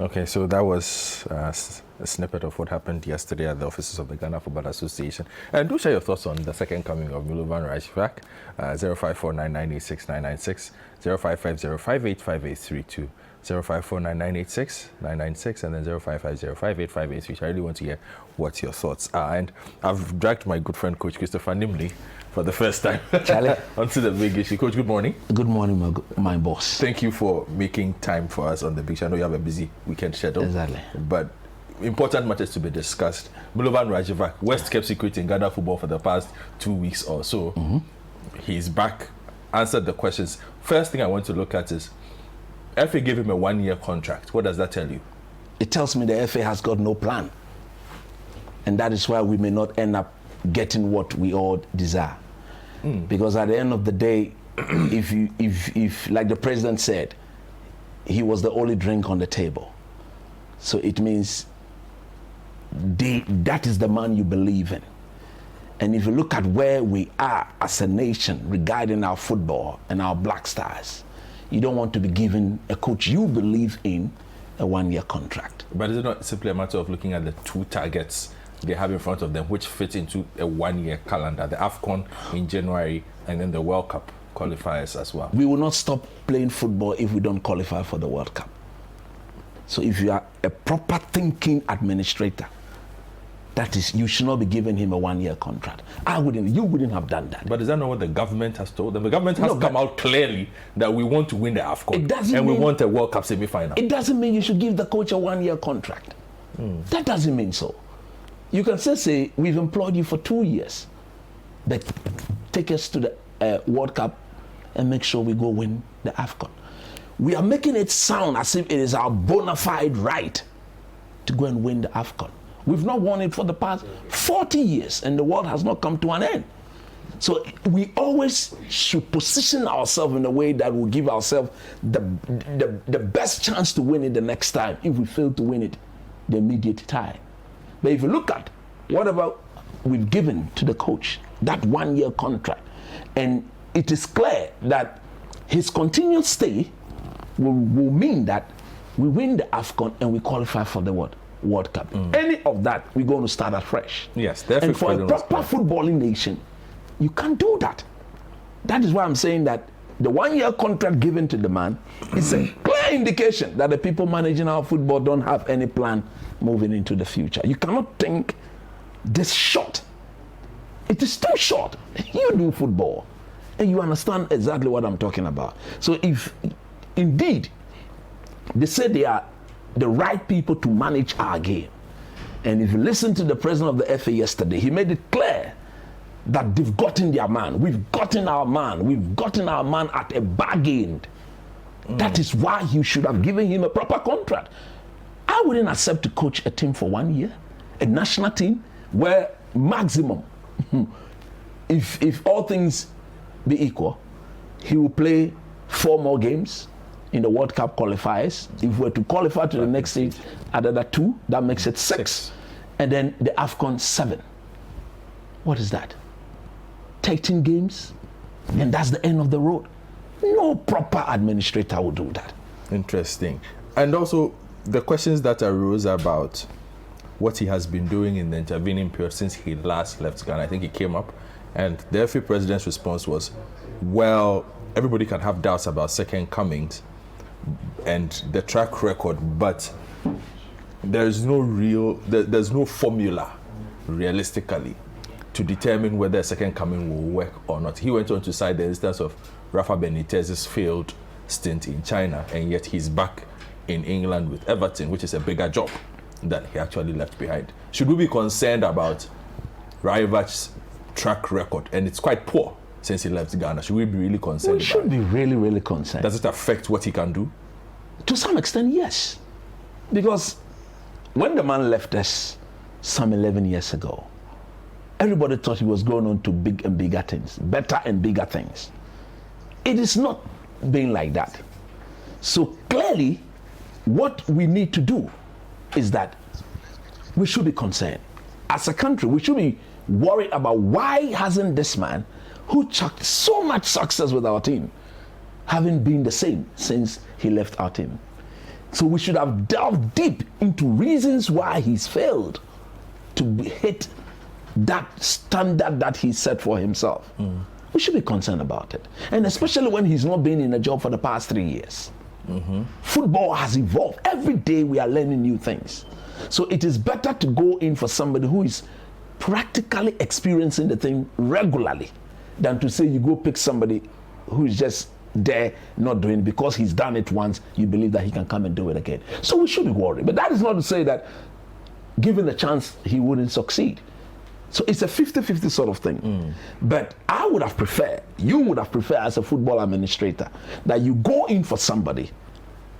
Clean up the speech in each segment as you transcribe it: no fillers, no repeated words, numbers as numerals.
Okay, so that was a snippet of what happened yesterday at the offices of the Ghana Football Association. And do share your thoughts on the second coming of Milovan Rajivak. 0549986996, 0550585832, 0549986996, and then 0550585832. I really want to hear what your thoughts are. And I've dragged my good friend Coach Christopher Nimley for the first time onto the big issue. Coach, good morning. Good morning, my boss. Thank you for making time for us on the beach. I know you have a busy weekend schedule. Exactly. But important matters to be discussed. Milovan Rajivak, West kept secret in Ghana football for the past 2 weeks or so. Mm-hmm. He's back, answered the questions. First thing I want to look at is, FA gave him a 1-year contract. What does that tell you? It tells me the FA has got no plan. And that is why we may not end up getting what we all desire. Because at the end of the day, if like the president said, he was the only drink on the table. So it means that is the man you believe in. And if you look at where we are as a nation regarding our football and our Black Stars, you don't want to be given a coach you believe in a 1-year contract. But is it not simply a matter of looking at the two targets they have in front of them, which fit into a 1-year calendar, the AFCON in January and then the World Cup qualifiers as well? We will not stop playing football if we don't qualify for the World Cup. So if you are a proper thinking administrator, that is, you should not be giving him a 1-year contract. You wouldn't have done that. But is that not what the government has told them? The government has come out clearly that we want to win the AFCON and we want a World Cup semi-final. It doesn't mean you should give the coach a 1-year contract. That doesn't mean so. You can say, we've employed you for 2 years, but take us to the World Cup and make sure we go win the AFCON. We are making it sound as if it is our bona fide right to go and win the AFCON. We've not won it for the past 40 years, and the world has not come to an end. So we always should position ourselves in a way that will give ourselves the best chance to win it the next time if we fail to win it the immediate time. But if you look at whatever we've given to the coach, that 1-year contract, and it is clear that his continued stay will mean that we win the AFCON and we qualify for the World Cup. Any of that, we're going to start afresh. Yes, and for a proper footballing nation, you can't do that. That is why I'm saying that the 1-year contract given to the man is a clear indication that the people managing our football don't have any plan moving into the future. You cannot think this short. It is too short. You do football and you understand exactly what I'm talking about. So if indeed they say they are the right people to manage our game, and if you listen to the president of the FA yesterday, he made it clear that they've gotten their man. We've gotten our man. We've gotten our man at a bargain. That is why you should have given him a proper contract. I wouldn't accept to coach a team for 1 year, a national team, where maximum, if all things be equal, he will play 4 more games in the World Cup qualifiers. If we're to qualify to the next stage, another 2, that makes it 6. And then the AFCON 7. What is that? 13 games? And that's the end of the road. No proper administrator will do that. Interesting. And also, the questions that arose about what he has been doing in the intervening period since he last left Ghana, I think it came up, and the FA president's response was, well, everybody can have doubts about second comings and the track record, but there's no formula realistically to determine whether a second coming will work or not. He went on to cite the instance of Rafa Benitez's failed stint in China, and yet he's back in England with Everton, which is a bigger job that he actually left behind. Should we be concerned about Rajivak's track record? And it's quite poor since he left Ghana. Should we be really concerned? We should be really, really concerned. Does it affect what he can do? To some extent, yes. Because when the man left us some 11 years ago, everybody thought he was going on to big and bigger things, better and bigger things. It is not being like that. So clearly, what we need to do is that we should be concerned. As a country, we should be worried about why hasn't this man, who chucked so much success with our team, having been the same since he left our team. So we should have delved deep into reasons why he's failed to hit that standard that he set for himself. We should be concerned about it. And especially when he's not been in a job for the past 3 years. Football has evolved. Every day we are learning new things. So it is better to go in for somebody who is practically experiencing the thing regularly than to say you go pick somebody who is just there not doing it because he's done it once, you believe that he can come and do it again. So we should be worried. But that is not to say that given a chance he wouldn't succeed. So it's a 50-50 sort of thing. But I would have preferred, you would have preferred as a football administrator, that you go in for somebody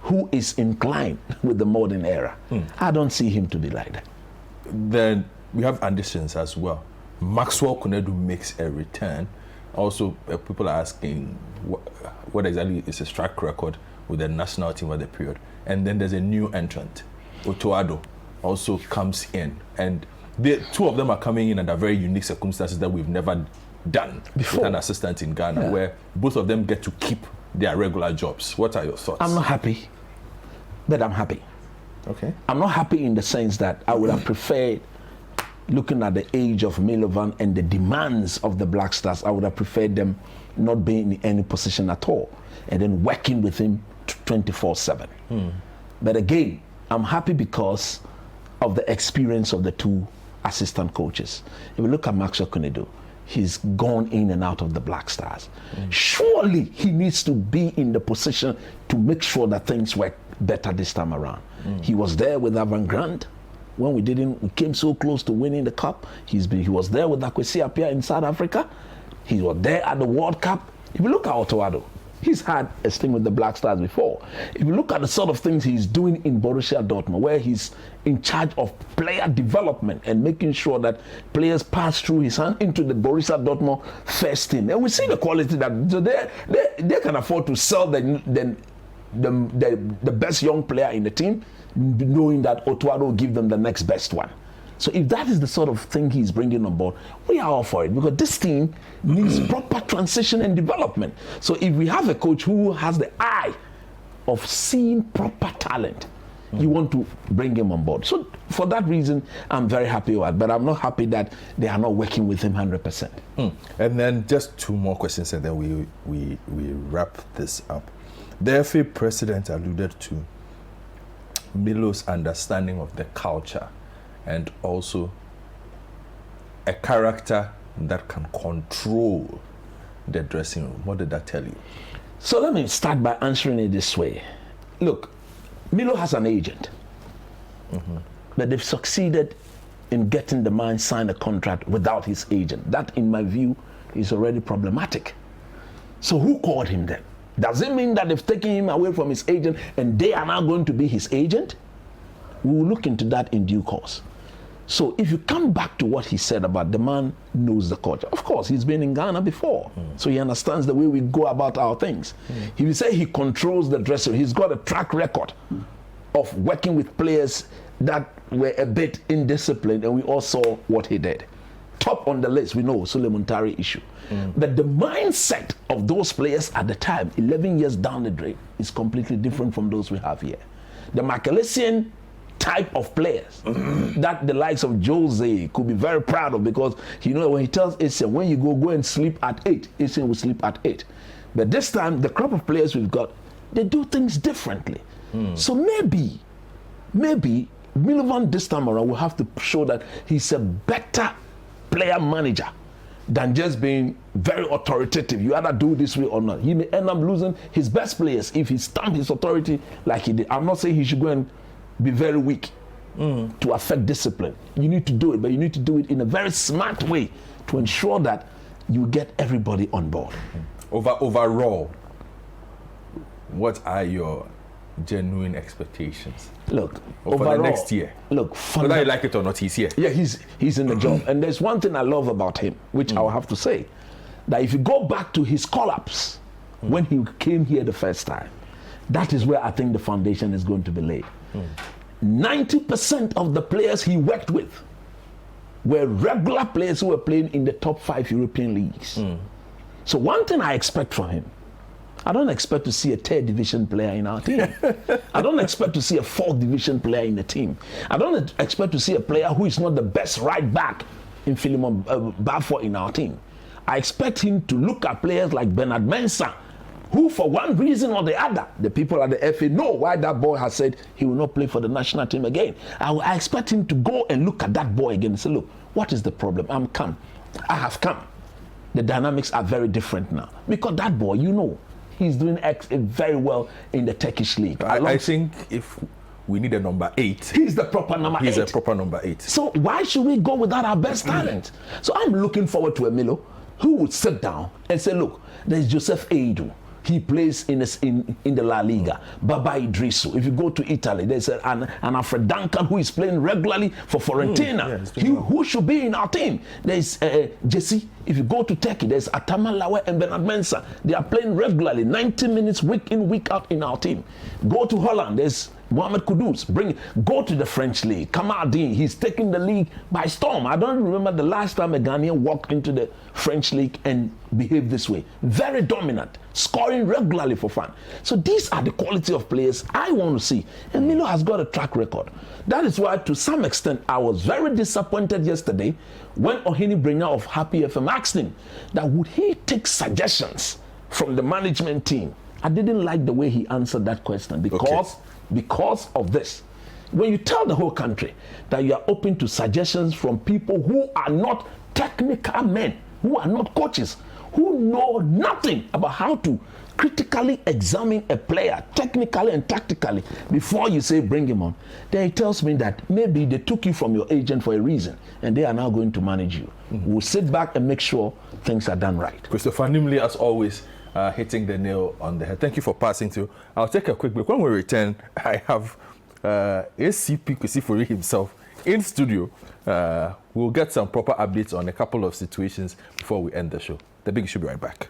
who is inclined with the modern era. I don't see him to be like that. Then we have additions as well. Maxwell Kunedu makes a return. Also, people are asking what exactly is his track record with the national team at the period. And then there's a new entrant, Otoado, also comes in. And the two of them are coming in under very unique circumstances that we've never done before with an assistant in Ghana, where both of them get to keep their regular jobs. What are your thoughts? I'm not happy, but I'm happy. Okay. I'm not happy in the sense that I would have preferred, looking at the age of Milovan and the demands of the Black Stars, I would have preferred them not being in any position at all and then working with him 24/7. But again, I'm happy because of the experience of the two assistant coaches. If you look at Maxwell Kunedu, he's gone in and out of the Black Stars. Surely he needs to be in the position to make sure that things work better this time around. He was there with Avangard when we came so close to winning the cup. He was there with Akwesi Appiah in South Africa. He was there at the World Cup. If you look at Otoado, he's had a stint with the Black Stars before. If you look at the sort of things he's doing in Borussia Dortmund, where he's in charge of player development and making sure that players pass through his hand into the Borussia Dortmund first team. And we see the quality that they can afford to sell the best young player in the team, knowing that Otoado will give them the next best one. So if that is the sort of thing he's bringing on board, we are all for it, because this team needs proper transition and development. So if we have a coach who has the eye of seeing proper talent, you want to bring him on board. So for that reason, I'm very happy with it, but I'm not happy that they are not working with him 100%. And then just two more questions and then we wrap this up. The FA president alluded to Milo's understanding of the culture and also a character that can control the dressing room. What did that tell you? So let me start by answering it this way. Look, Milo has an agent, but they've succeeded in getting the man sign a contract without his agent. That, in my view, is already problematic. So who called him then? Does it mean that they've taken him away from his agent and they are now going to be his agent? We will look into that in due course. So if you come back to what he said about the man knows the culture, of course, he's been in Ghana before, so he understands the way we go about our things. If you say he controls the dressing room, he's got a track record of working with players that were a bit indisciplined, and we all saw what he did. Top on the list, we know Suleiman Tari issue. But the mindset of those players at the time, 11 years down the drain, is completely different from those we have here. The Malaysian type of players that the likes of Jose could be very proud of, because you know when he tells Essien, when you go and sleep at 8, Essien will sleep at 8. But this time, the crop of players we've got, they do things differently. So maybe Milovan this time around will have to show that he's a better player manager than just being very authoritative. You either do this way or not. He may end up losing his best players if he stamped his authority like he did. I'm not saying he should go and be very weak to affect discipline. You need to do it, but you need to do it in a very smart way to ensure that you get everybody on board. Overall, what are your genuine expectations? Look, for the next year. Look, whether you like it or not, he's here. Yeah, he's in the job. And there's one thing I love about him, which I'll have to say, that if you go back to his collapse when he came here the first time, that is where I think the foundation is going to be laid. 90% of the players he worked with were regular players who were playing in the top 5 European leagues. So one thing I expect from him, I don't expect to see a third division player in our team. I don't expect to see a fourth division player in the team. I don't expect to see a player who is not the best right back in Philemon Bafo in our team. I expect him to look at players like Bernard Mensah, who for one reason or the other, the people at the FA know why that boy has said he will not play for the national team again. I expect him to go and look at that boy again and say, look, what is the problem? I'm come. I have come. The dynamics are very different now. Because that boy, you know, he's doing very well in the Turkish league. I think if we need a number 8, he's the proper number 8. He's a proper number 8. So why should we go without our best talent? So I'm looking forward to Emilio, who would sit down and say, look, there's Joseph Eidu. He plays in the La Liga. Baba Idrisu. If you go to Italy, there's an Alfred Duncan who is playing regularly for Fiorentina. Who should be in our team? There's Jesse. If you go to Turkey, there's Atama Lawe and Bernard Mensah. They are playing regularly, 90 minutes week in, week out in our team. Go to Holland, there's Mohamed Kudus. Go to the French league. Kamal Dean, he's taking the league by storm. I don't remember the last time a Ghanaian walked into the French league and behaved this way. Very dominant, scoring regularly for fun. So these are the quality of players I want to see. And Milo has got a track record. That is why, to some extent, I was very disappointed yesterday when Ohini Brenya of Happy FM asked him that would he take suggestions from the management team. I didn't like the way he answered that question because of this. When you tell the whole country that you are open to suggestions from people who are not technical men, who are not coaches, who know nothing about how to critically examine a player technically and tactically before you say bring him on, then it tells me that maybe they took you from your agent for a reason and they are now going to manage you. We'll sit back and make sure things are done right. Christopher Nimley, as always, hitting the nail on the head. Thank you for passing through. I'll take a quick break. When we return, I have ACP Kusifori himself in studio. We'll get some proper updates on a couple of situations before we end the show. The Big should be right back.